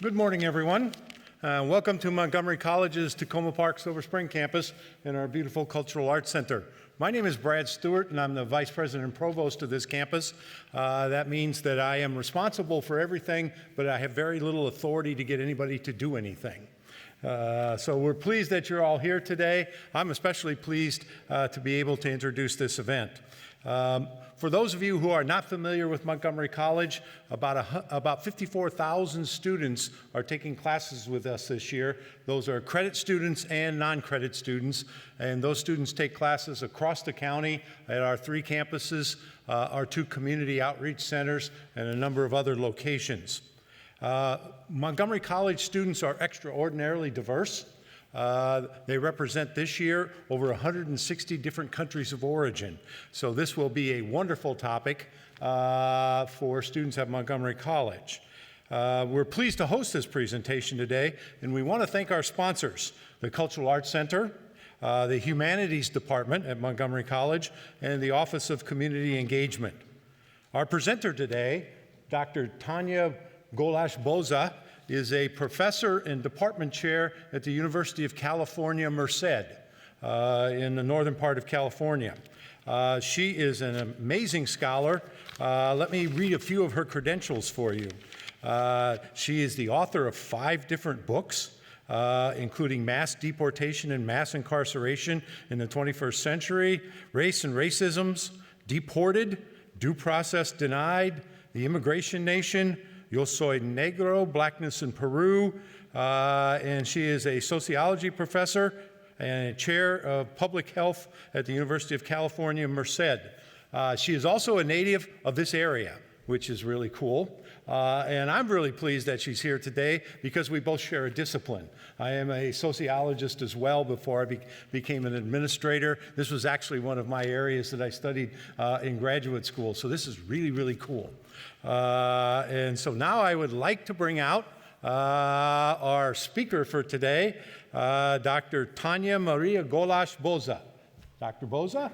Good morning, everyone. Welcome to Montgomery College's Tacoma Park Silver Spring campus and our beautiful Cultural Arts Center. My name is Brad Stewart, and I'm the Vice President and Provost of this campus. That means that I am responsible for everything, but I have very little authority to get anybody to do anything. So we're pleased that you're all here today. I'm especially pleased to be able to introduce this event. For those of you who are not familiar with Montgomery College, about 54,000 students are taking classes with us this year. Those are credit students and non-credit students, and those students take classes across the county at our 3 campuses, our 2 community outreach centers, and a number of other locations. Montgomery College students are extraordinarily diverse. They represent this year over 160 different countries of origin. So this will be a wonderful topic for students at Montgomery College. We're pleased to host this presentation today, and we want to thank our sponsors, the Cultural Arts Center, the Humanities Department at Montgomery College, and the Office of Community Engagement. Our presenter today, Dr. Tanya Golash-Boza, is a professor and department chair at the University of California-Merced in the northern part of California. She is an amazing scholar. Let me read a few of her credentials for you. She is the author of 5 different books, including Mass Deportation and Mass Incarceration in the 21st Century, Race and Racisms, Deported, Due Process Denied, The Immigration Nation, Yo Soy Negro, Blackness in Peru, and she is a sociology professor and chair of public health at the University of California-Merced. She is also a native of this area, which is really cool. And I'm really pleased that she's here today because we both share a discipline. I am a sociologist as well before I became an administrator. This was actually one of my areas that I studied in graduate school, so this is really, really cool. And so now I would like to bring out our speaker for today, Dr. Tanya Maria Golash-Boza. Dr. Boza?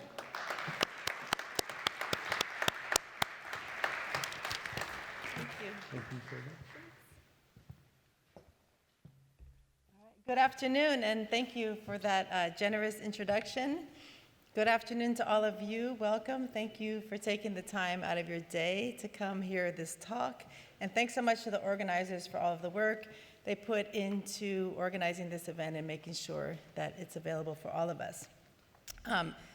Good afternoon, and thank you for that generous introduction. Good afternoon to all of you. Welcome. Thank you for taking the time out of your day to come hear this talk. And thanks so much to the organizers for all of the work they put into organizing this event and making sure that it's available for all of us.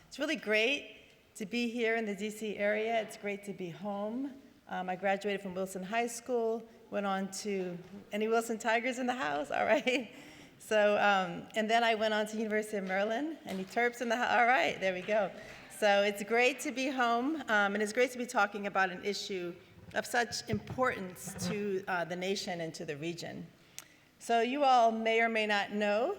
It's really great to be here in the DC area. It's great to be home. I graduated from Wilson High School, went on to, any Wilson Tigers in the house? All right. So, and then I went on to University of Maryland, any Terps in the house? All right, there we go. So it's great to be home, and it's great to be talking about an issue of such importance to the nation and to the region. So you all may or may not know,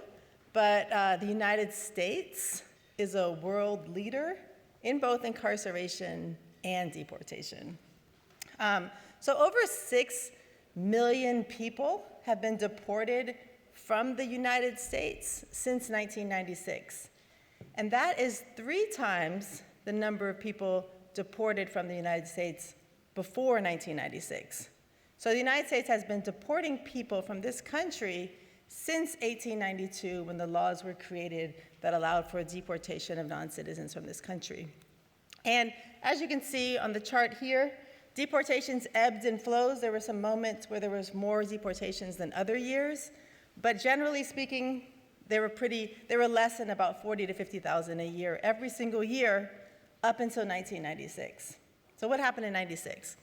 but the United States is a world leader in both incarceration and deportation. So over 6 million people have been deported from the United States since 1996. And that is 3 times the number of people deported from the United States before 1996. So the United States has been deporting people from this country since 1892, when the laws were created that allowed for deportation of non-citizens from this country. And as you can see on the chart here, deportations ebbed and flows. There were some moments where there was more deportations than other years. But generally speaking, they were less than about 40 to 50,000 a year every single year up until 1996. So what happened in 96?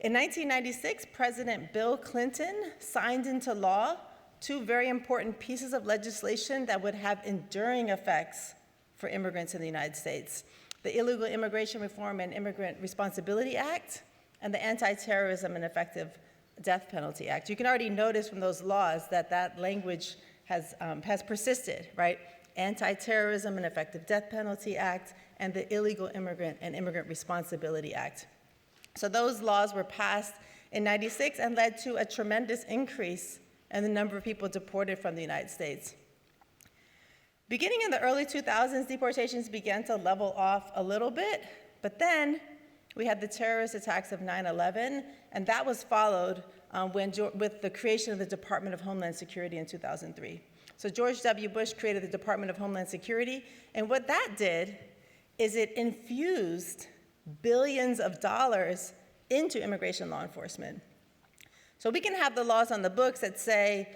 In 1996, President Bill Clinton signed into law 2 very important pieces of legislation that would have enduring effects for immigrants in the United States: the Illegal Immigration Reform and Immigrant Responsibility Act and the Anti-Terrorism and Effective Death Penalty Act. You can already notice from those laws that that language has persisted, right? Anti-Terrorism and Effective Death Penalty Act and the Illegal Immigrant and Immigrant Responsibility Act. So those laws were passed in 96 and led to a tremendous increase in the number of people deported from the United States. Beginning in the early 2000s, deportations began to level off a little bit, but then we had the terrorist attacks of 9/11, and that was followed with the creation of the Department of Homeland Security in 2003. So George W. Bush created the Department of Homeland Security, and what that did is it infused billions of dollars into immigration law enforcement. So we can have the laws on the books that say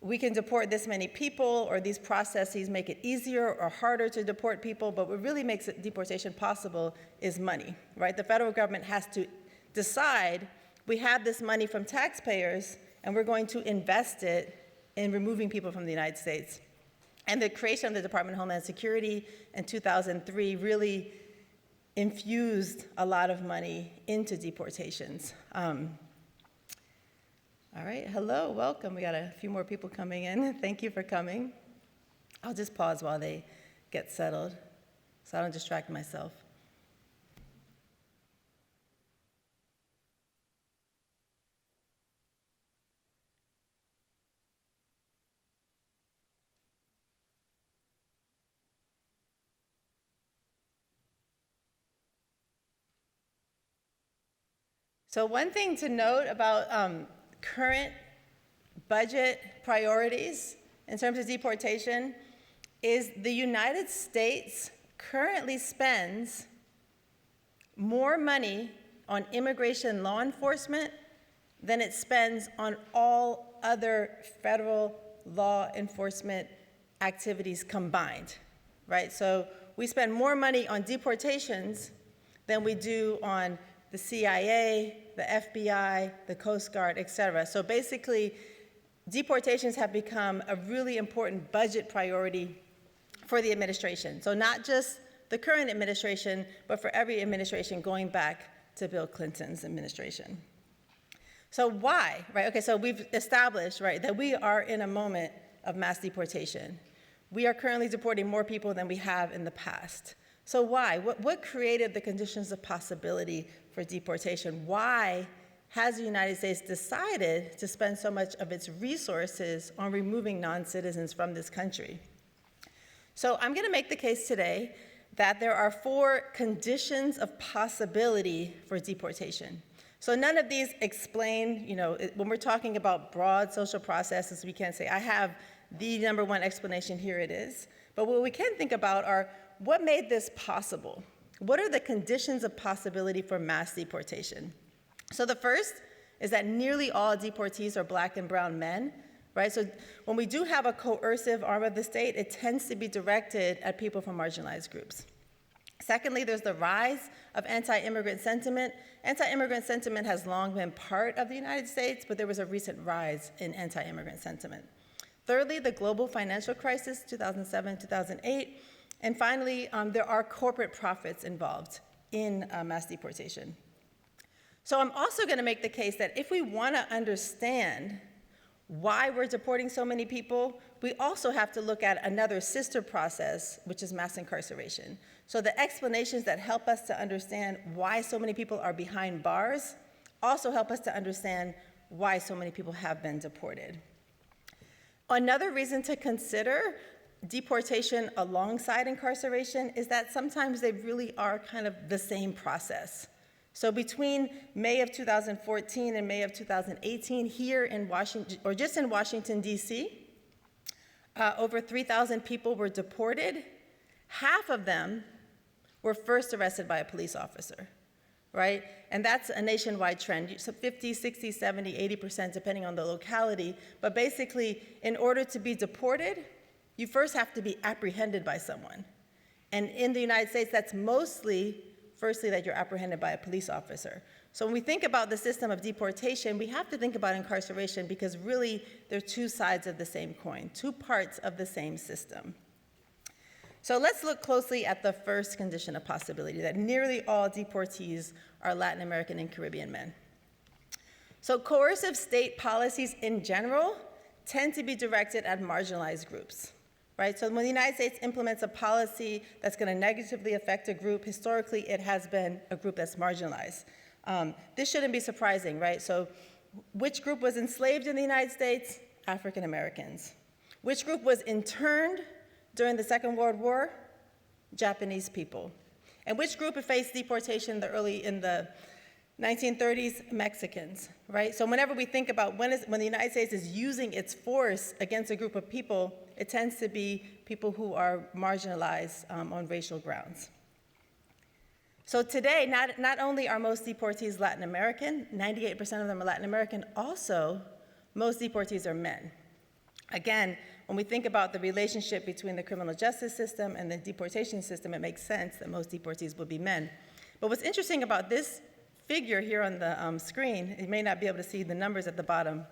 we can deport this many people, or these processes make it easier or harder to deport people, but what really makes deportation possible is money, right? The federal government has to decide, we have this money from taxpayers, and we're going to invest it in removing people from the United States. And the creation of the Department of Homeland Security in 2003 really infused a lot of money into deportations. All right, hello, welcome. We got a few more people coming in. Thank you for coming. I'll just pause while they get settled so I don't distract myself. So one thing to note about current budget priorities in terms of deportation is the United States currently spends more money on immigration law enforcement than it spends on all other federal law enforcement activities combined, right? So we spend more money on deportations than we do on the CIA, the FBI, the Coast Guard, et cetera. So basically, deportations have become a really important budget priority for the administration. So not just the current administration, but for every administration going back to Bill Clinton's administration. So why, right? Okay, so we've established, right, that we are in a moment of mass deportation. We are currently deporting more people than we have in the past. So why? What created the conditions of possibility for deportation? Why has the United States decided to spend so much of its resources on removing non-citizens from this country? So I'm going to make the case today that there are 4 conditions of possibility for deportation. So none of these explain, when we're talking about broad social processes, we can't say, I have the number 1 explanation, here it is. But what we can think about are, what made this possible? What are the conditions of possibility for mass deportation? So the first is that nearly all deportees are Black and brown men, right? So when we do have a coercive arm of the state, it tends to be directed at people from marginalized groups. Secondly, there's the rise of anti-immigrant sentiment. Anti-immigrant sentiment has long been part of the United States, but there was a recent rise in anti-immigrant sentiment. Thirdly, the global financial crisis, 2007, 2008. And finally, there are corporate profits involved in mass deportation. So I'm also going to make the case that if we want to understand why we're deporting so many people, we also have to look at another sister process, which is mass incarceration. So the explanations that help us to understand why so many people are behind bars also help us to understand why so many people have been deported. Another reason to consider deportation alongside incarceration is that sometimes they really are kind of the same process. So between May of 2014 and May of 2018, here in Washington, or just in Washington, D.C., over 3,000 people were deported. Half of them were first arrested by a police officer, right? And that's a nationwide trend, so 50, 60, 70, 80%, depending on the locality. But basically, in order to be deported, you first have to be apprehended by someone. And in the United States, that's firstly, that you're apprehended by a police officer. So when we think about the system of deportation, we have to think about incarceration because really they're 2 sides of the same coin, 2 parts of the same system. So let's look closely at the first condition of possibility, that nearly all deportees are Latin American and Caribbean men. So coercive state policies in general tend to be directed at marginalized groups. Right? So when the United States implements a policy that's going to negatively affect a group, historically it has been a group that's marginalized. This shouldn't be surprising, right? So which group was enslaved in the United States? African Americans. Which group was interned during the Second World War? Japanese people. And which group faced deportation in the 1930s, Mexicans, right? So whenever we think about when the United States is using its force against a group of people, it tends to be people who are marginalized on racial grounds. So today, not only are most deportees Latin American, 98% of them are Latin American, also most deportees are men. Again, when we think about the relationship between the criminal justice system and the deportation system, it makes sense that most deportees will be men. But what's interesting about this figure here on the screen, you may not be able to see the numbers at the bottom,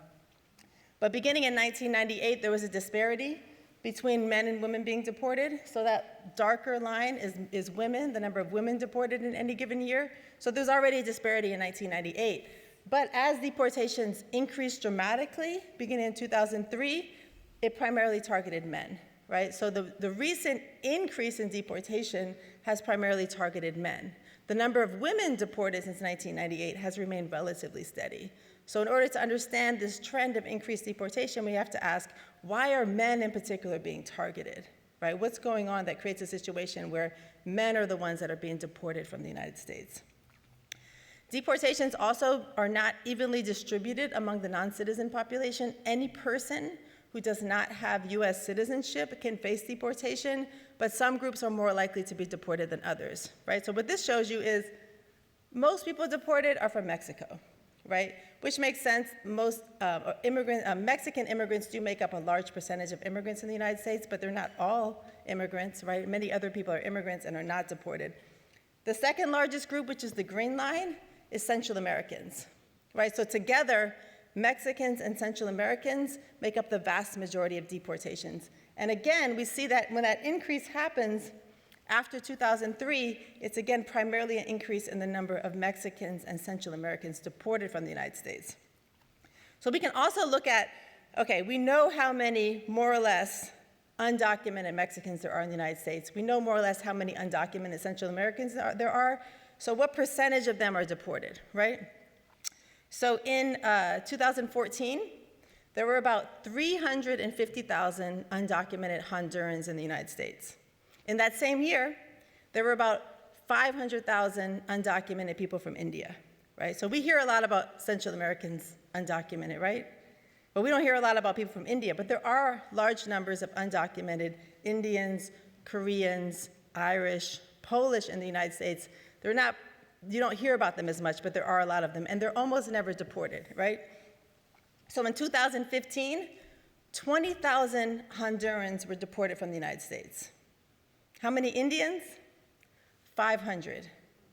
but beginning in 1998, there was a disparity between men and women being deported. So that darker line is women, the number of women deported in any given year. So there's already a disparity in 1998. But as deportations increased dramatically, beginning in 2003, it primarily targeted men, right? So the recent increase in deportation has primarily targeted men. The number of women deported since 1998 has remained relatively steady. So in order to understand this trend of increased deportation, we have to ask, why are men in particular being targeted, right? What's going on that creates a situation where men are the ones that are being deported from the United States? Deportations also are not evenly distributed among the non-citizen population. Any person who does not have US citizenship can face deportation, but some groups are more likely to be deported than others, right? So what this shows you is most people deported are from Mexico, right? Which makes sense. Most Mexican immigrants do make up a large percentage of immigrants in the United States, but they're not all immigrants, right? Many other people are immigrants and are not deported. The second largest group, which is the green line, is Central Americans, right? So together, Mexicans and Central Americans make up the vast majority of deportations. And again, we see that when that increase happens after 2003, it's again primarily an increase in the number of Mexicans and Central Americans deported from the United States. So we can also look at, okay, we know how many more or less undocumented Mexicans there are in the United States. We know more or less how many undocumented Central Americans there are. So what percentage of them are deported, right? So in 2014, there were about 350,000 undocumented Hondurans in the United States. In that same year, there were about 500,000 undocumented people from India, right? So we hear a lot about Central Americans undocumented, right? But we don't hear a lot about people from India, but there are large numbers of undocumented Indians, Koreans, Irish, Polish in the United States. You don't hear about them as much, but there are a lot of them, and they're almost never deported, right? So in 2015, 20,000 Hondurans were deported from the United States. How many Indians? 500,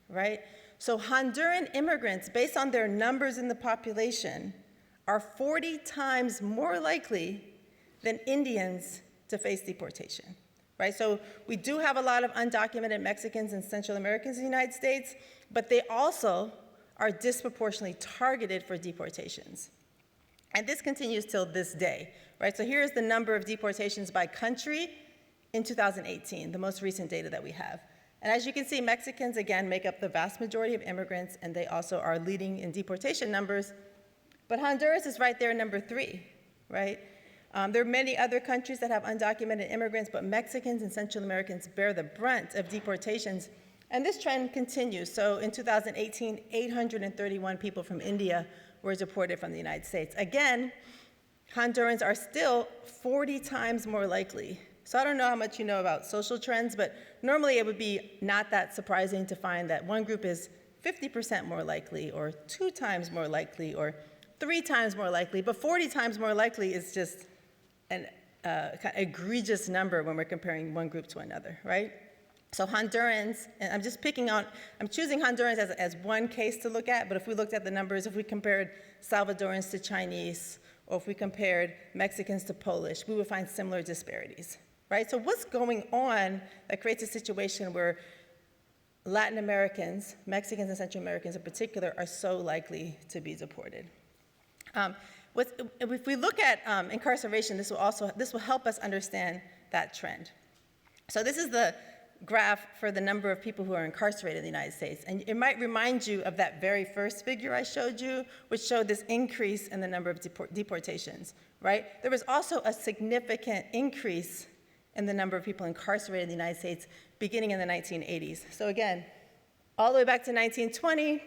right? So Honduran immigrants, based on their numbers in the population, are 40 times more likely than Indians to face deportation, right? So we do have a lot of undocumented Mexicans and Central Americans in the United States, but they also are disproportionately targeted for deportations. And this continues till this day, right? So here's the number of deportations by country in 2018, the most recent data that we have. And as you can see, Mexicans, again, make up the vast majority of immigrants, and they also are leading in deportation numbers. But Honduras is right there, number 3, right? There are many other countries that have undocumented immigrants, but Mexicans and Central Americans bear the brunt of deportations. And this trend continues. So in 2018, 831 people from India were deported from the United States. Again, Hondurans are still 40 times more likely. So I don't know how much you know about social trends, but normally it would be not that surprising to find that one group is 50% more likely, or 2 times more likely, or 3 times more likely, but 40 times more likely is just an kind of egregious number when we're comparing one group to another, right? So Hondurans, and I'm choosing Hondurans as one case to look at, but if we looked at the numbers, if we compared Salvadorans to Chinese, or if we compared Mexicans to Polish, we would find similar disparities, right? So what's going on that creates a situation where Latin Americans, Mexicans and Central Americans in particular, are so likely to be deported? If we look at incarceration, this will help us understand that trend. So this is the graph for the number of people who are incarcerated in the United States. And it might remind you of that very first figure I showed you, which showed this increase in the number of deportations, right? There was also a significant increase in the number of people incarcerated in the United States beginning in the 1980s. So again, all the way back to 1920,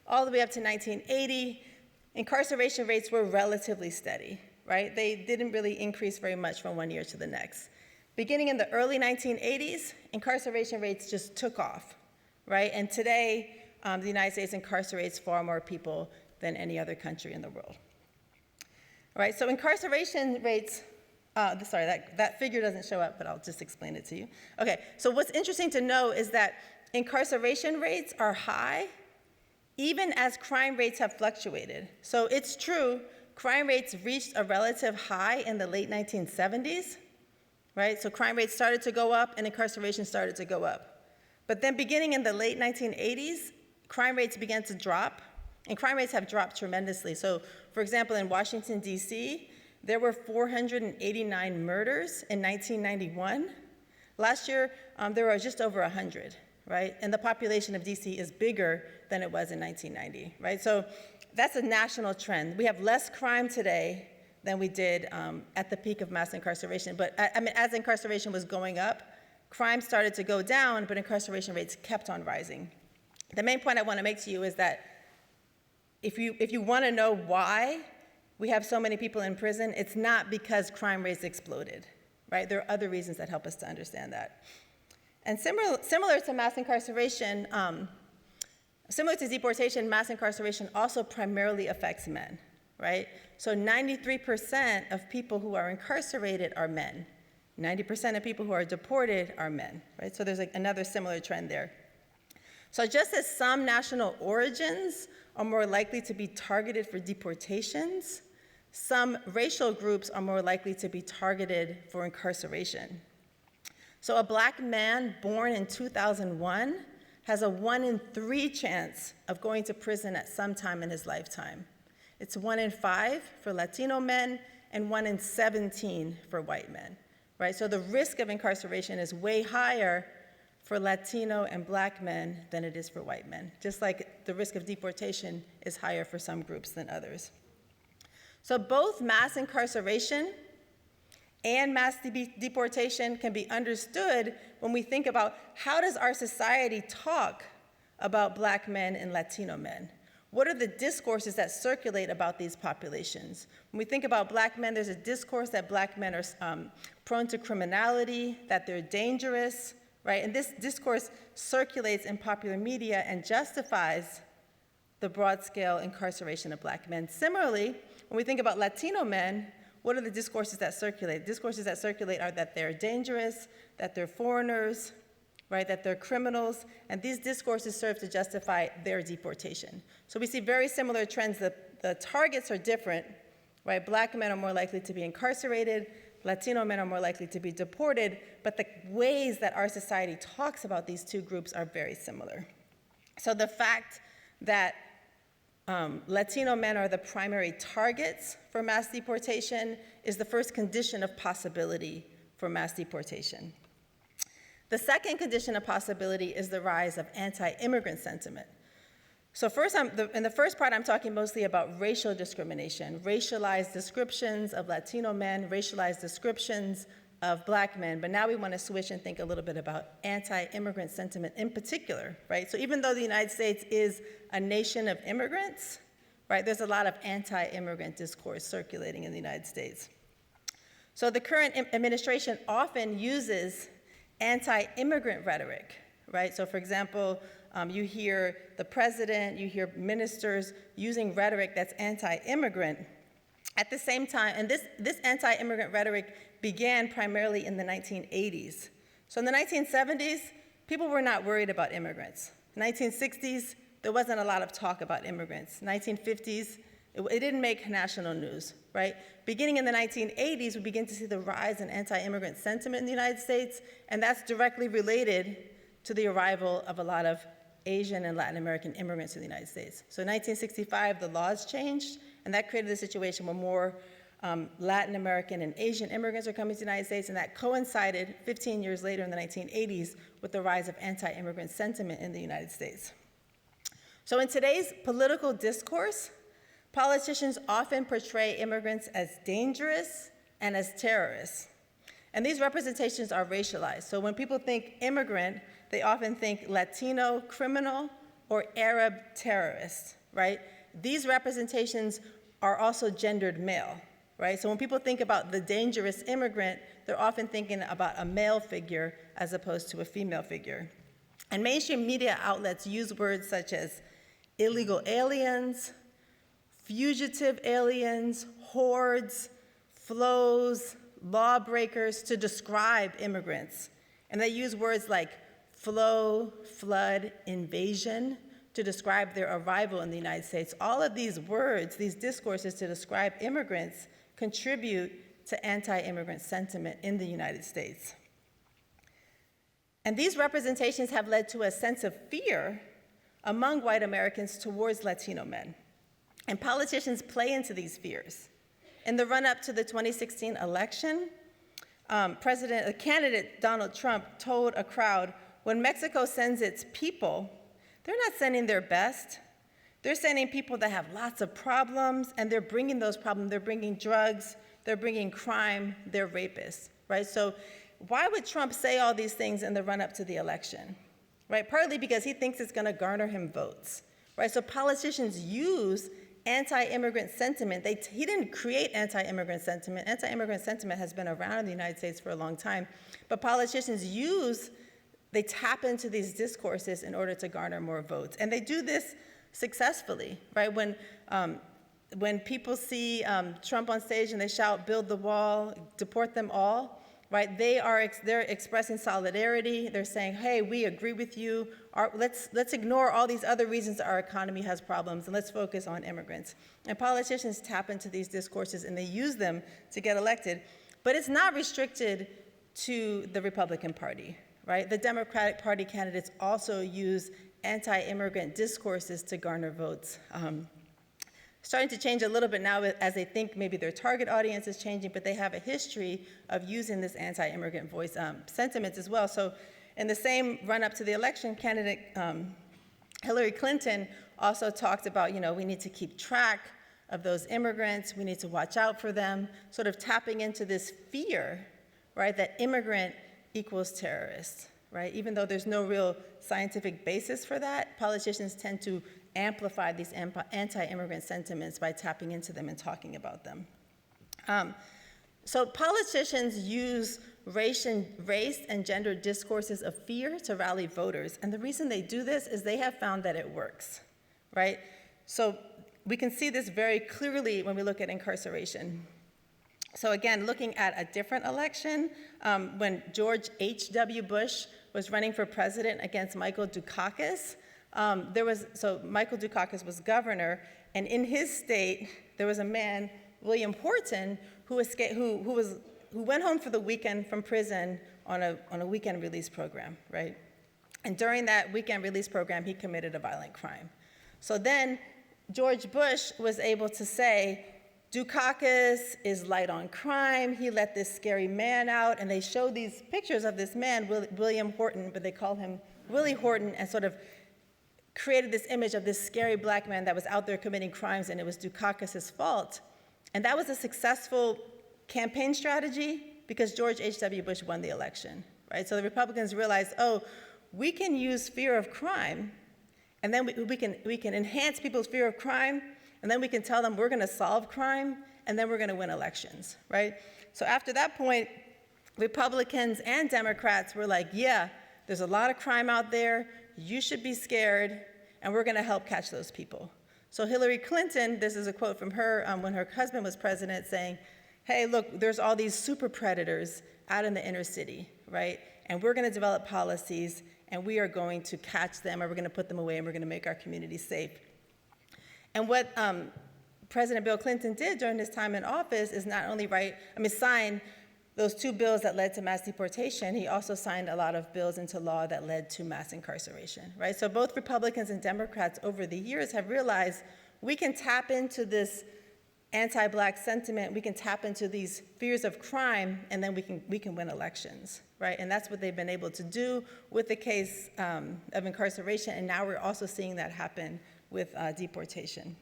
all the way up to 1980, incarceration rates were relatively steady, right? They didn't really increase very much from one year to the next. Beginning in the early 1980s, incarceration rates just took off, right? And today, the United States incarcerates far more people than any other country in the world. All right, so incarceration rates, sorry, that figure doesn't show up, but I'll just explain it to you. Okay, so what's interesting to know is that incarceration rates are high even as crime rates have fluctuated. So it's true, crime rates reached a relative high in the late 1970s, right? So crime rates started to go up and incarceration started to go up. But then beginning in the late 1980s, crime rates began to drop, and crime rates have dropped tremendously. So for example, in Washington, D.C., there were 489 murders in 1991. Last year, there were just over 100, right? And the population of D.C. is bigger than it was in 1990, right? So that's a national trend. We have less crime today than we did at the peak of mass incarceration. But I mean, as incarceration was going up, crime started to go down, but incarceration rates kept on rising. The main point I want to make to you is that if you want to know why we have so many people in prison, it's not because crime rates exploded, right? There are other reasons that help us to understand that. And similar to mass incarceration, similar to deportation, mass incarceration also primarily affects men, right? So 93% of people who are incarcerated are men. 90% of people who are deported are men, right? So there's another similar trend there. So just as some national origins are more likely to be targeted for deportations, some racial groups are more likely to be targeted for incarceration. So a Black man born in 2001 has a 1 in 3 chance of going to prison at some time in his lifetime. It's 1 in 5 for Latino men and 1 in 17 for white men, right? So the risk of incarceration is way higher for Latino and Black men than it is for white men, just like the risk of deportation is higher for some groups than others. So both mass incarceration and mass deportation can be understood when we think about how does our society talk about Black men and Latino men? What are the discourses that circulate about these populations? When we think about Black men, there's a discourse that Black men are prone to criminality, that they're dangerous, right? And this discourse circulates in popular media and justifies the broad-scale incarceration of Black men. Similarly, when we think about Latino men, what are the discourses that circulate? Discourses that circulate are that they're dangerous, that they're foreigners, right, that they're criminals, and these discourses serve to justify their deportation. So we see very similar trends. The targets are different, right? Black men are more likely to be incarcerated, Latino men are more likely to be deported, but the ways that our society talks about these two groups are very similar. So the fact that Latino men are the primary targets for mass deportation is the first condition of possibility for mass deportation. The second condition of possibility is the rise of anti-immigrant sentiment. So first, in the first part, I'm talking mostly about racial discrimination, racialized descriptions of Latino men, racialized descriptions of Black men, but now we want to switch and think a little bit about anti-immigrant sentiment in particular, right? So even though the United States is a nation of immigrants, right, there's a lot of anti-immigrant discourse circulating in the United States. So the current administration often uses anti-immigrant rhetoric, right? So for example, you hear the president, you hear ministers using rhetoric that's anti-immigrant. At the same time, and this anti-immigrant rhetoric began primarily in the 1980s. So in the 1970s, people were not worried about immigrants. In the 1960s, there wasn't a lot of talk about immigrants. 1950s, it didn't make national news, right? Beginning in the 1980s, we begin to see the rise in anti-immigrant sentiment in the United States, and that's directly related to the arrival of a lot of Asian and Latin American immigrants to the United States. So in 1965, the laws changed, and that created a situation where more Latin American and Asian immigrants are coming to the United States, and that coincided 15 years later in the 1980s with the rise of anti-immigrant sentiment in the United States. So in today's political discourse, politicians often portray immigrants as dangerous and as terrorists. And these representations are racialized. So when people think immigrant, they often think Latino criminal or Arab terrorist, right? These representations are also gendered male, right? So when people think about the dangerous immigrant, they're often thinking about a male figure as opposed to a female figure. And mainstream media outlets use words such as illegal aliens, fugitive aliens, hordes, flows, lawbreakers to describe immigrants. And they use words like flow, flood, invasion to describe their arrival in the United States. All of these words, these discourses to describe immigrants contribute to anti-immigrant sentiment in the United States. And these representations have led to a sense of fear among white Americans towards Latino men. And politicians play into these fears. In the run-up to the 2016 election, candidate Donald Trump told a crowd, when Mexico sends its people, they're not sending their best. They're sending people that have lots of problems, and they're bringing those problems. They're bringing drugs, they're bringing crime, they're rapists, right? So why would Trump say all these things in the run-up to the election, right? Partly because he thinks it's gonna garner him votes, right? So politicians use anti-immigrant sentiment. He didn't create anti-immigrant sentiment. Anti-immigrant sentiment has been around in the United States for a long time, but politicians they tap into these discourses in order to garner more votes. And they do this successfully, right? When people see Trump on stage and they shout, build the wall, deport them all, right? They're expressing solidarity. They're saying, hey, we agree with you. Let's ignore all these other reasons our economy has problems and let's focus on immigrants. And politicians tap into these discourses and they use them to get elected. But it's not restricted to the Republican Party, right? The Democratic Party candidates also use anti-immigrant discourses to garner votes. Starting to change a little bit now as they think maybe their target audience is changing, but they have a history of using this anti-immigrant voice sentiments as well. So in the same run-up to the election, candidate Hillary Clinton also talked about, we need to keep track of those immigrants, we need to watch out for them, sort of tapping into this fear, right, that immigrant equals terrorist, right? Even though there's no real scientific basis for that, politicians tend to amplify these anti-immigrant sentiments by tapping into them and talking about them. So politicians use race and gender discourses of fear to rally voters. And the reason they do this is they have found that it works, right? So we can see this very clearly when we look at incarceration. So again, looking at a different election, when George H.W. Bush was running for president against Michael Dukakis, Michael Dukakis was governor, and in his state, there was a man, William Horton, who went home for the weekend from prison on a weekend release program, right? And during that weekend release program, he committed a violent crime. So then George Bush was able to say, Dukakis is light on crime, he let this scary man out, and they showed these pictures of this man, William Horton, but they called him Willie Horton, and sort of created this image of this scary black man that was out there committing crimes, and it was Dukakis' fault. And that was a successful campaign strategy because George H.W. Bush won the election, right? So the Republicans realized, we can use fear of crime, and then we can enhance people's fear of crime, and then we can tell them we're gonna solve crime, and then we're gonna win elections, right? So after that point, Republicans and Democrats were like, yeah, there's a lot of crime out there, you should be scared, and we're gonna help catch those people. So Hillary Clinton, this is a quote from her when her husband was president, saying, hey, look, there's all these super predators out in the inner city, right? And we're gonna develop policies, and we are going to catch them, or we're gonna put them away, and we're gonna make our communities safe. And what President Bill Clinton did during his time in office is not only sign those two bills that led to mass deportation, he also signed a lot of bills into law that led to mass incarceration, right? So both Republicans and Democrats over the years have realized we can tap into this anti-Black sentiment, we can tap into these fears of crime, and then we can win elections, right? And that's what they've been able to do with the case of incarceration, and now we're also seeing that happen with deportation.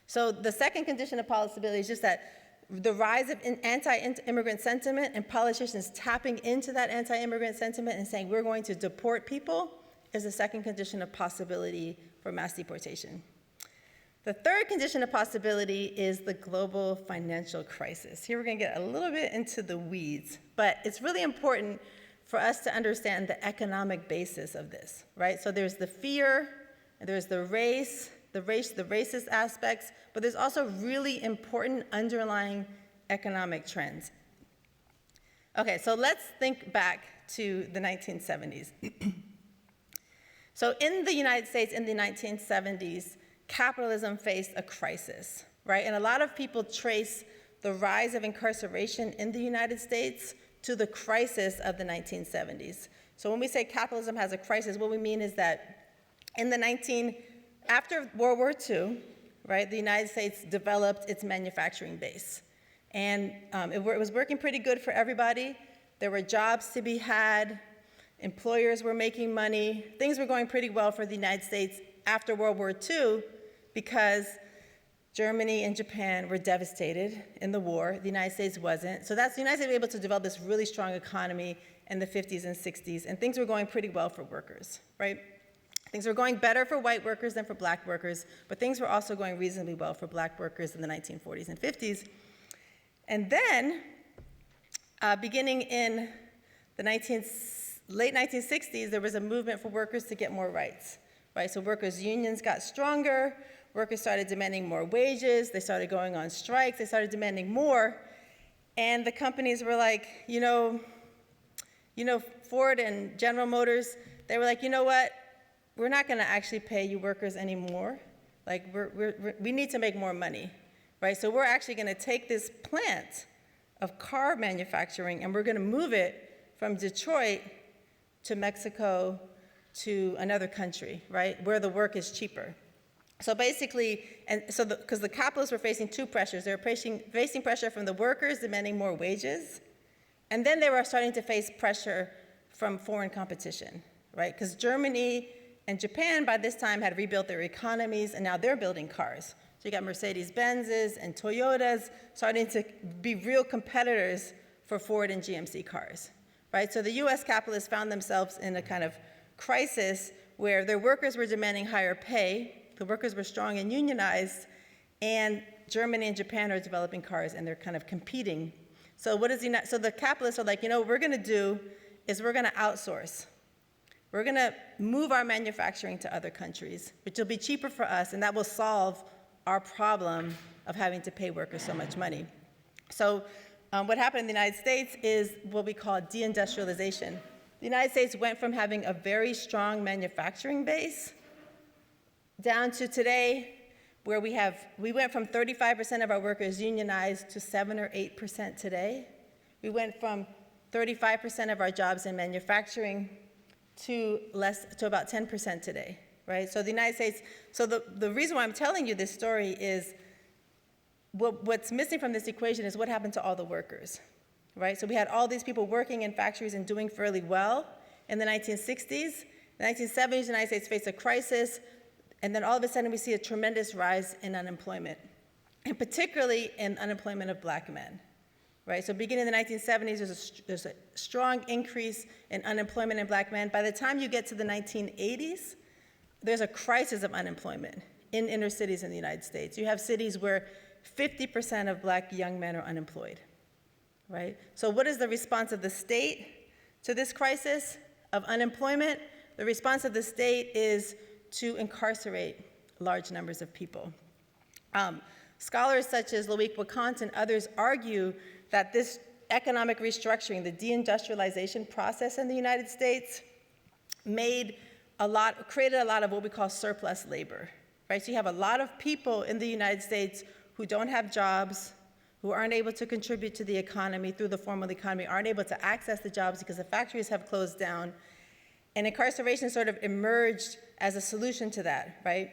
So the second condition of policyability is just that the rise of anti-immigrant sentiment and politicians tapping into that anti-immigrant sentiment and saying we're going to deport people is the second condition of possibility for mass deportation. The third condition of possibility is the global financial crisis. Here we're going to get a little bit into the weeds, but it's really important for us to understand the economic basis of this, right? So there's the fear, there's the racist aspects, but there's also really important underlying economic trends. Okay, so let's think back to the 1970s. So in the United States in the 1970s, capitalism faced a crisis, right? And a lot of people trace the rise of incarceration in the United States to the crisis of the 1970s. So when we say capitalism has a crisis, what we mean is that after World War II, right, the United States developed its manufacturing base. And it was working pretty good for everybody. There were jobs to be had. Employers were making money. Things were going pretty well for the United States after World War II because Germany and Japan were devastated in the war. The United States wasn't. So the United States was able to develop this really strong economy in the 50s and 60s, and things were going pretty well for workers, right? Things were going better for white workers than for black workers, but things were also going reasonably well for black workers in the 1940s and 50s. And then, beginning in the late 1960s, there was a movement for workers to get more rights, right? So workers' unions got stronger, workers started demanding more wages, they started going on strikes, they started demanding more, and the companies were like, Ford and General Motors, they were like, you know what? We're not gonna actually pay you workers anymore. Like, we need to make more money, right? So we're actually gonna take this plant of car manufacturing and we're gonna move it from Detroit to Mexico to another country, right? Where the work is cheaper. So basically, because the capitalists were facing two pressures. They were facing pressure from the workers demanding more wages, and then they were starting to face pressure from foreign competition, right? Because Germany and Japan by this time had rebuilt their economies, and now they're building cars. So you got Mercedes-Benzes and Toyotas starting to be real competitors for Ford and GMC cars, right? So the US capitalists found themselves in a kind of crisis where their workers were demanding higher pay, the workers were strong and unionized, and Germany and Japan are developing cars and they're kind of competing. So so the capitalists are like, what we're gonna do is we're gonna outsource. We're gonna move our manufacturing to other countries, which will be cheaper for us, and that will solve our problem of having to pay workers so much money. So what happened in the United States is what we call deindustrialization. The United States went from having a very strong manufacturing base down to today, where we went from 35% of our workers unionized to 7 or 8% today. We went from 35% of our jobs in manufacturing to about 10% today, right? So the United States, so the reason why I'm telling you this story is what's missing from this equation is what happened to all the workers, right? So we had all these people working in factories and doing fairly well in the 1960s. The 1970s, the United States faced a crisis, and then all of a sudden we see a tremendous rise in unemployment, and particularly in unemployment of black men, right? So beginning in the 1970s, there's a strong increase in unemployment in black men. By the time you get to the 1980s, there's a crisis of unemployment in inner cities in the United States. You have cities where 50% of black young men are unemployed, right? So what is the response of the state to this crisis of unemployment? The response of the state is to incarcerate large numbers of people. Scholars such as Loic Wacant and others argue that this economic restructuring, the deindustrialization process in the United States, created a lot of what we call surplus labor, right? So you have a lot of people in the United States who don't have jobs, who aren't able to contribute to the economy through the formal economy, aren't able to access the jobs because the factories have closed down. And incarceration sort of emerged as a solution to that, right?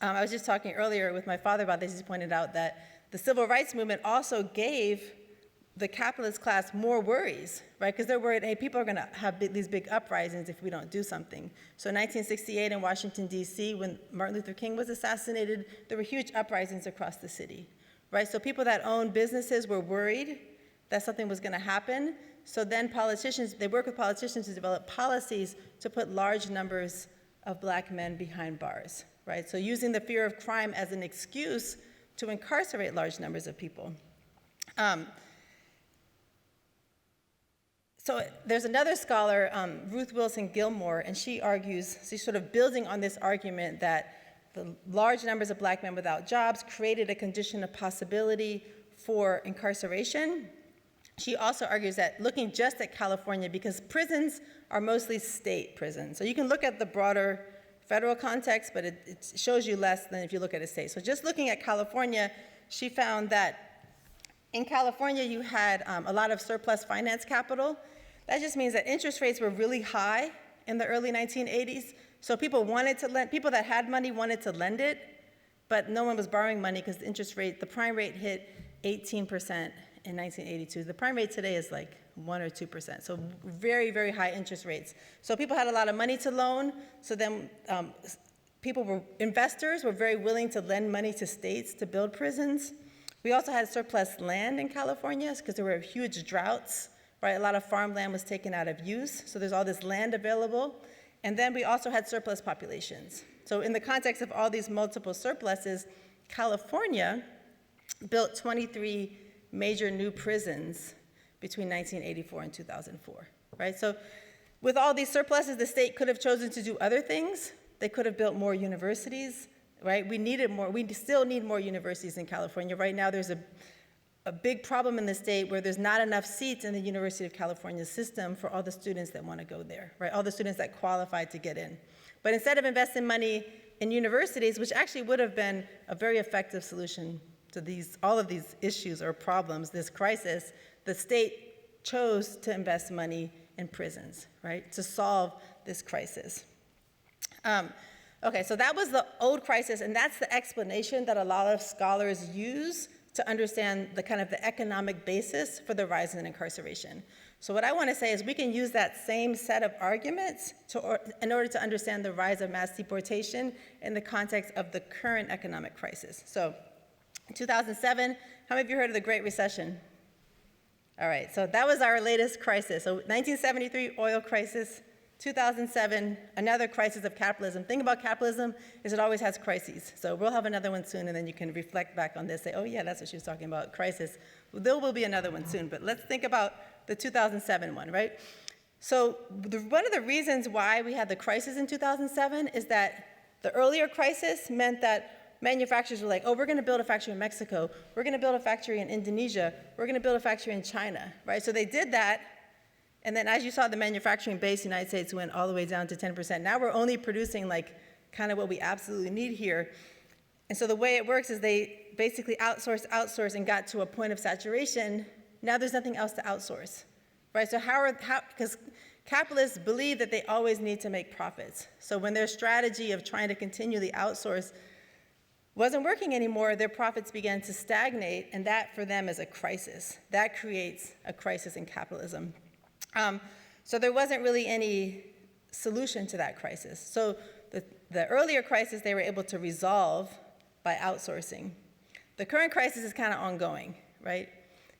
I was just talking earlier with my father about this. He pointed out that the civil rights movement also gave the capitalist class more worries, right? Because they're worried, hey, people are gonna have these big uprisings if we don't do something. So in 1968 in Washington, D.C., when Martin Luther King was assassinated, there were huge uprisings across the city, right? So people that owned businesses were worried that something was going to happen. So then they work with politicians to develop policies to put large numbers of black men behind bars, right? So using the fear of crime as an excuse to incarcerate large numbers of people. So there's another scholar, Ruth Wilson Gilmore, and she argues, she's sort of building on this argument that the large numbers of black men without jobs created a condition of possibility for incarceration. She also argues that looking just at California, because prisons are mostly state prisons. So you can look at the broader federal context, but it shows you less than if you look at a state. So just looking at California, she found that in California you had a lot of surplus finance capital. That just means that interest rates were really high in the early 1980s. So people that had money wanted to lend it, but no one was borrowing money because the prime rate hit 18% in 1982. The prime rate today is like 1 or 2%. So very, very high interest rates. So people had a lot of money to loan. So then investors were very willing to lend money to states to build prisons. We also had surplus land in California because there were huge droughts, right? A lot of farmland was taken out of use. So there's all this land available. And then we also had surplus populations. So in the context of all these multiple surpluses, California built 23 major new prisons between 1984 and 2004, right? So with all these surpluses, the state could have chosen to do other things. They could have built more universities, right? We still need more universities in California. Right now, there's a big problem in the state where there's not enough seats in the University of California system for all the students that want to go there, right? All the students that qualify to get in. But instead of investing money in universities, which actually would have been a very effective solution to all of these issues or problems, this crisis, the state chose to invest money in prisons, right, to solve this crisis. Okay, so that was the old crisis, and that's the explanation that a lot of scholars use to understand the economic basis for the rise in incarceration. So what I want to say is we can use that same set of arguments in order to understand the rise of mass deportation in the context of the current economic crisis. So in 2007, how many of you heard of the Great Recession? All right, so that was our latest crisis. So 1973, oil crisis. 2007, another crisis of capitalism. Thing about capitalism is it always has crises. So we'll have another one soon, and then you can reflect back on this, say, oh yeah, that's what she was talking about, crisis. Well, there will be another one soon, but let's think about the 2007 one, right? So one of the reasons why we had the crisis in 2007 is that the earlier crisis meant that manufacturers were like, oh, we're gonna build a factory in Mexico, we're gonna build a factory in Indonesia, we're gonna build a factory in China, right? So they did that. And then as you saw, the manufacturing base in the United States went all the way down to 10%. Now we're only producing what we absolutely need here. And so the way it works is they basically outsource, and got to a point of saturation. Now there's nothing else to outsource, right? So because capitalists believe that they always need to make profits. So when their strategy of trying to continually outsource wasn't working anymore, their profits began to stagnate, and that for them is a crisis. That creates a crisis in capitalism. So there wasn't really any solution to that crisis. So the earlier crisis they were able to resolve by outsourcing. The current crisis is kind of ongoing, right?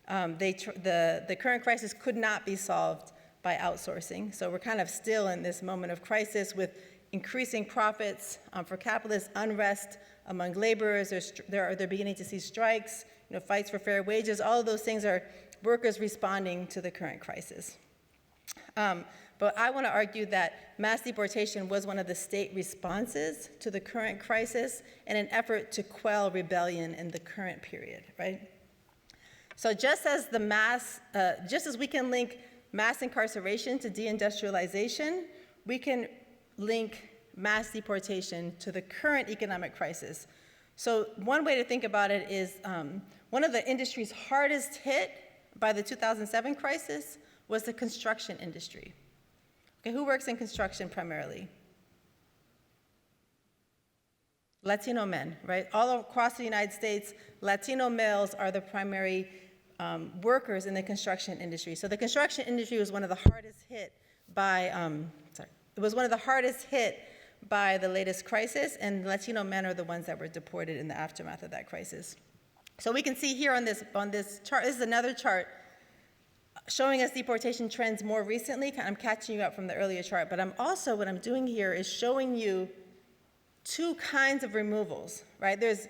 The current crisis could not be solved by outsourcing. So we're kind of still in this moment of crisis with increasing profits for capitalists, unrest among laborers. They're beginning to see strikes, fights for fair wages. All of those things are workers responding to the current crisis. But I want to argue that mass deportation was one of the state responses to the current crisis in an effort to quell rebellion in the current period, right? So just as we can link mass incarceration to deindustrialization, we can link mass deportation to the current economic crisis. So one way to think about it is one of the industries hardest hit by the 2007 crisis was the construction industry. Okay, who works in construction primarily? Latino men, right? All across the United States, Latino males are the primary workers in the construction industry. So the construction industry was one of the hardest hit by, the latest crisis, and Latino men are the ones that were deported in the aftermath of that crisis. So we can see here on this chart, this is another chart showing us deportation trends more recently. I'm catching you up from the earlier chart, but what I'm doing here is showing you two kinds of removals, right? There's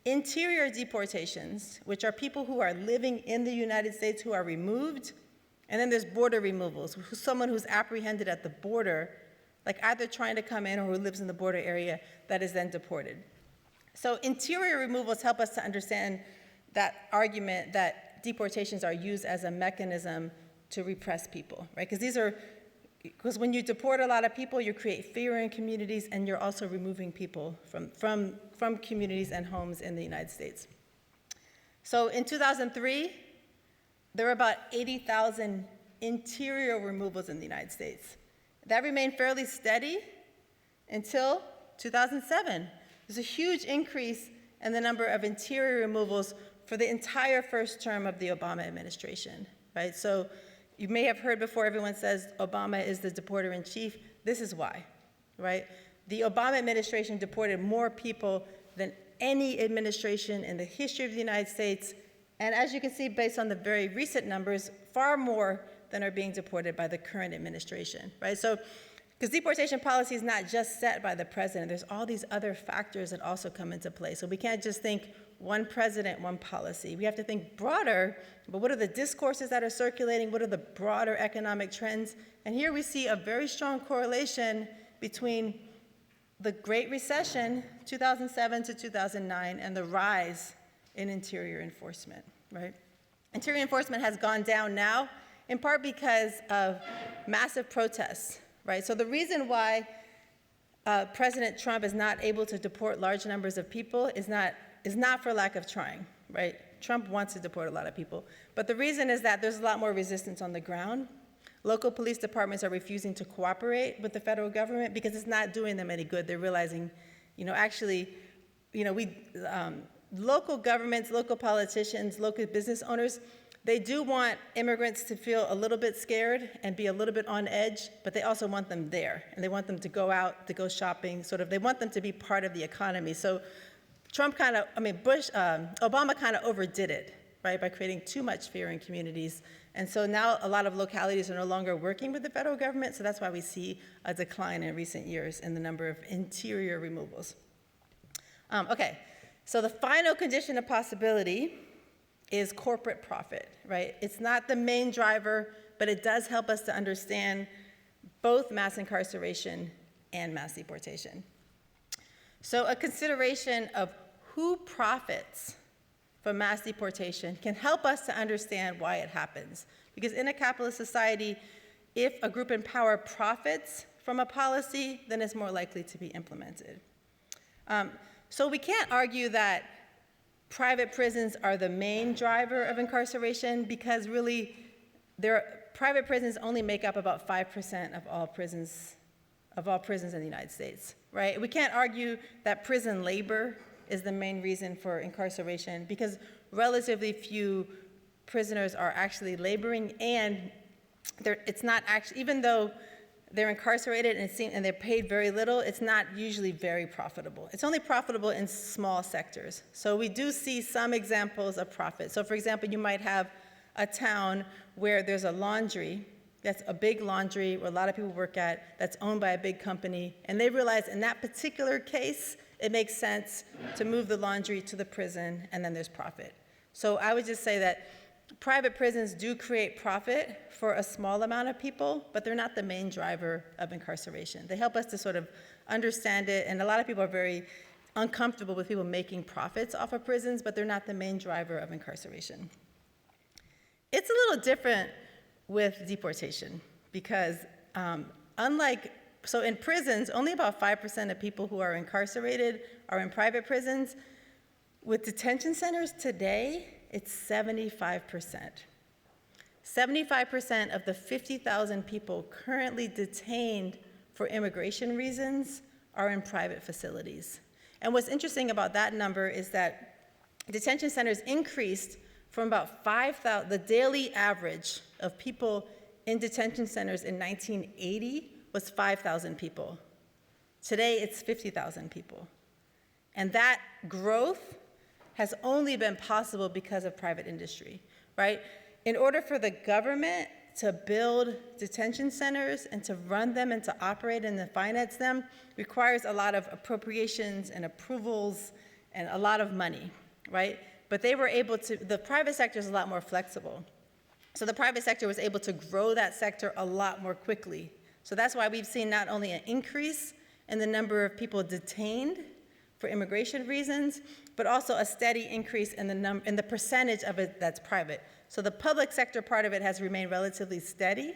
interior deportations, which are people who are living in the United States who are removed, and then there's border removals, someone who's apprehended at the border, like either trying to come in or who lives in the border area that is then deported. So interior removals help us to understand that argument that deportations are used as a mechanism to repress people, right? Because when you deport a lot of people, you create fear in communities, and you're also removing people from communities and homes in the United States. So in 2003, there were about 80,000 interior removals in the United States. That remained fairly steady until 2007. There's a huge increase in the number of interior removals for the entire first term of the Obama administration, right? So you may have heard before, everyone says Obama is the deporter in chief. This is why, right? The Obama administration deported more people than any administration in the history of the United States. And as you can see, based on the very recent numbers, far more than are being deported by the current administration, right? So, because deportation policy is not just set by the president, there's all these other factors that also come into play. So we can't just think one president, one policy. We have to think broader, but what are the discourses that are circulating? What are the broader economic trends? And here we see a very strong correlation between the Great Recession, 2007 to 2009, and the rise in interior enforcement, right? Interior enforcement has gone down now, in part because of massive protests, right? So the reason why President Trump is not able to deport large numbers of people is not for lack of trying, right? Trump wants to deport a lot of people. But the reason is that there's a lot more resistance on the ground. Local police departments are refusing to cooperate with the federal government because it's not doing them any good. They're realizing, local governments, local politicians, local business owners, they do want immigrants to feel a little bit scared and be a little bit on edge, but they also want them there. And they want them to go out, to go shopping, they want them to be part of the economy. So Obama kind of overdid it, right, by creating too much fear in communities. And so now a lot of localities are no longer working with the federal government, so that's why we see a decline in recent years in the number of interior removals. So the final condition of possibility is corporate profit, right? It's not the main driver, but it does help us to understand both mass incarceration and mass deportation. So a consideration of who profits from mass deportation can help us to understand why it happens. Because in a capitalist society, if a group in power profits from a policy, then it's more likely to be implemented. So we can't argue that private prisons are the main driver of incarceration because really private prisons only make up about 5% of all prisons in the United States, right? We can't argue that prison labor is the main reason for incarceration because relatively few prisoners are actually laboring, and it's not actually, even though they're incarcerated and they're paid very little, it's not usually very profitable. It's only profitable in small sectors. So we do see some examples of profit. So for example, you might have a town where there's a laundry, that's a big laundry where a lot of people work at, that's owned by a big company, and they realize in that particular case, it makes sense to move the laundry to the prison, and then there's profit. So I would just say that private prisons do create profit for a small amount of people, but they're not the main driver of incarceration. They help us to sort of understand it, and a lot of people are very uncomfortable with people making profits off of prisons, but they're not the main driver of incarceration. It's a little different with deportation because so in prisons, only about 5% of people who are incarcerated are in private prisons. With detention centers today, it's 75%. 75% of the 50,000 people currently detained for immigration reasons are in private facilities. And what's interesting about that number is that detention centers increased from about 5,000, the daily average of people in detention centers in 1980 was 5,000 people. Today, it's 50,000 people. And that growth has only been possible because of private industry, right? in order for the government to build detention centers and to run them and to operate and to finance them requires a lot of appropriations and approvals and a lot of money, right? But they were able to, the private sector is a lot more flexible. So the private sector was able to grow that sector a lot more quickly. So that's why we've seen not only an increase in the number of people detained for immigration reasons, but also a steady increase in the percentage of it that's private. So the public sector part of it has remained relatively steady,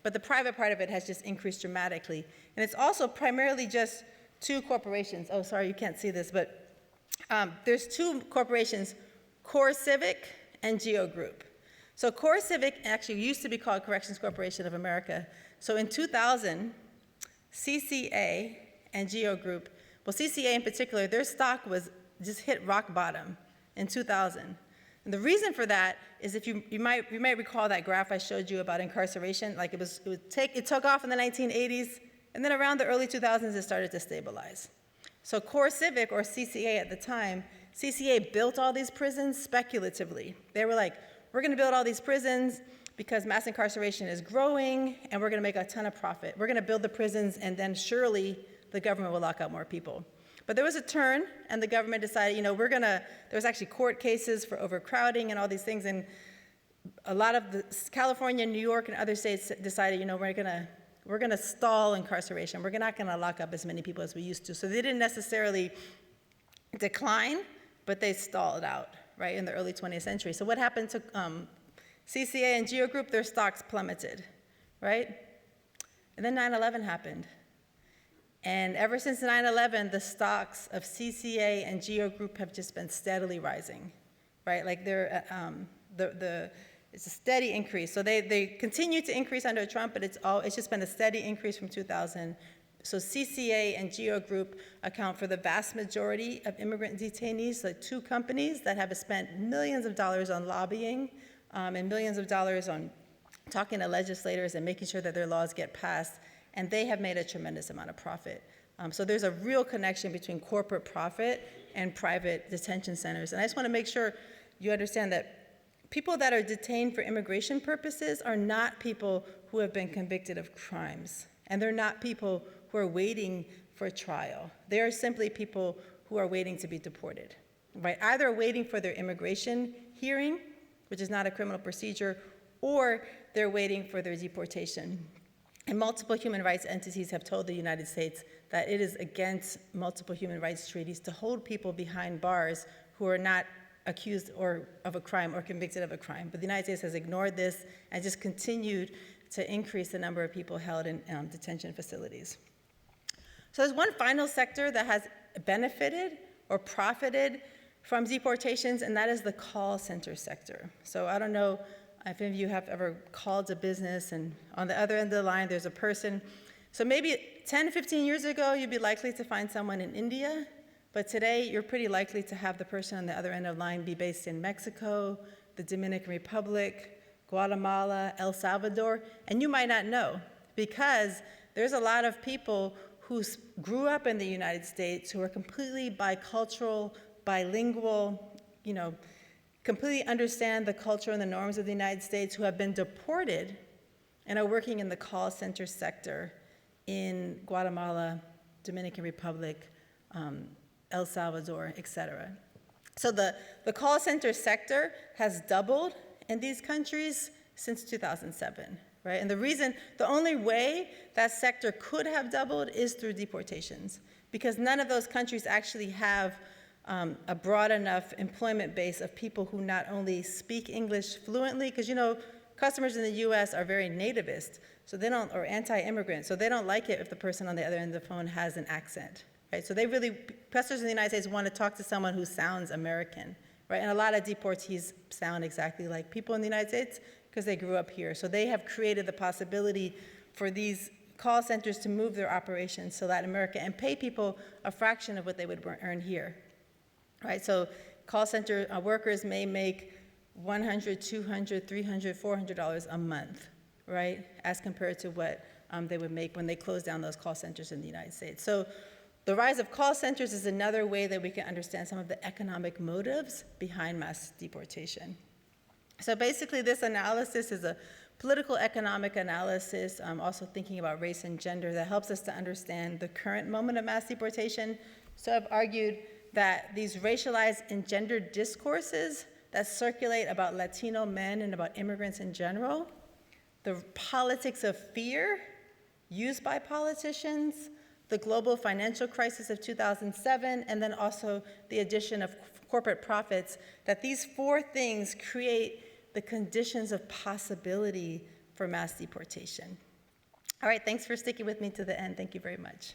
but the private part of it has just increased dramatically. And it's also primarily just two corporations. Oh, sorry, you can't see this, but there's two corporations, Core Civic and GEO Group. So Core Civic actually used to be called Corrections Corporation of America. So in 2000, CCA and GEO Group, well, CCA in particular, their stock was just hit rock bottom in 2000. And the reason for that is if you might recall that graph I showed you about incarceration, like it took off in the 1980s, and then around the early 2000s, it started to stabilize. So Core Civic, or CCA at the time, CCA built all these prisons speculatively. They were like, we're gonna build all these prisons because mass incarceration is growing, and we're gonna make a ton of profit. We're gonna build the prisons, and then surely the government will lock up more people. But there was a turn, and the government decided, there was actually court cases for overcrowding and all these things, and a lot of California, New York, and other states decided, we're gonna stall incarceration. We're not gonna lock up as many people as we used to. So they didn't necessarily decline, but they stalled out, right, in the early 20th century. So what happened to CCA and GEO Group? Their stocks plummeted, right? And then 9/11 happened. And ever since 9/11, the stocks of CCA and GEO Group have just been steadily rising, right? Like it's a steady increase. So they continue to increase under Trump, but it's just been a steady increase from 2000. So CCA and GEO Group account for the vast majority of immigrant detainees, like two companies that have spent millions of dollars on lobbying and millions of dollars on talking to legislators and making sure that their laws get passed. And they have made a tremendous amount of profit. So there's a real connection between corporate profit and private detention centers. And I just want to make sure you understand that people that are detained for immigration purposes are not people who have been convicted of crimes. And they're not people who are waiting for trial. They are simply people who are waiting to be deported, right? Either waiting for their immigration hearing, which is not a criminal procedure, or they're waiting for their deportation. And multiple human rights entities have told the United States that it is against multiple human rights treaties to hold people behind bars who are not accused of a crime or convicted of a crime. But the United States has ignored this and just continued to increase the number of people held in detention facilities. So there's one final sector that has benefited or profited from deportations, and that is the call center sector. So I don't know if any of you have ever called a business, and on the other end of the line, there's a person. So maybe 10, 15 years ago, you'd be likely to find someone in India, but today, you're pretty likely to have the person on the other end of the line be based in Mexico, the Dominican Republic, Guatemala, El Salvador, and you might not know, because there's a lot of people who grew up in the United States who are completely bicultural, bilingual, completely understand the culture and the norms of the United States, who have been deported and are working in the call center sector in Guatemala, Dominican Republic, El Salvador, et cetera. So the call center sector has doubled in these countries since 2007, right? And the only way that sector could have doubled is through deportations, because none of those countries actually have a broad enough employment base of people who not only speak English fluently, because customers in the US are very nativist, so they don't, or anti-immigrant, so they don't like it if the person on the other end of the phone has an accent, right? So customers in the United States want to talk to someone who sounds American, right? And a lot of deportees sound exactly like people in the United States because they grew up here. So they have created the possibility for these call centers to move their operations to Latin America and pay people a fraction of what they would earn here. Right, so call center workers may make $100, $200, $300, $400 a month, right, as compared to what they would make when they close down those call centers in the United States. So the rise of call centers is another way that we can understand some of the economic motives behind mass deportation. So basically, this analysis is a political economic analysis, also thinking about race and gender, that helps us to understand the current moment of mass deportation. So I've argued that these racialized and gendered discourses that circulate about Latino men and about immigrants in general, the politics of fear used by politicians, the global financial crisis of 2007, and then also the addition of corporate profits, that these four things create the conditions of possibility for mass deportation. All right, thanks for sticking with me to the end. Thank you very much.